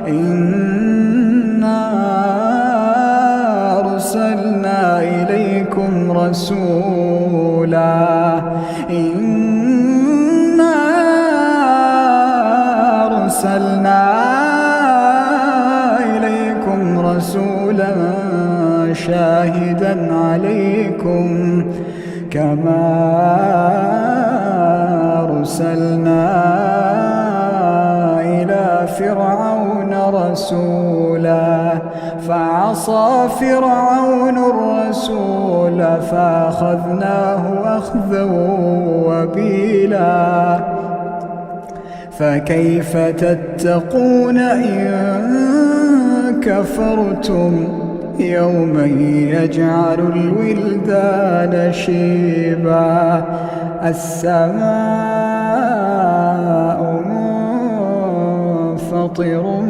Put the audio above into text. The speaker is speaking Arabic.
إنا أرسلنا إليكم رسولا شاهدا عليكم كما أرسلنا إلى فرعون رسولا فعصى فرعون الرسول فأخذناه أخذا وبيلا فكيف تتقون إن كفرتم يوما يجعل الولدان شيبا السماء منفطر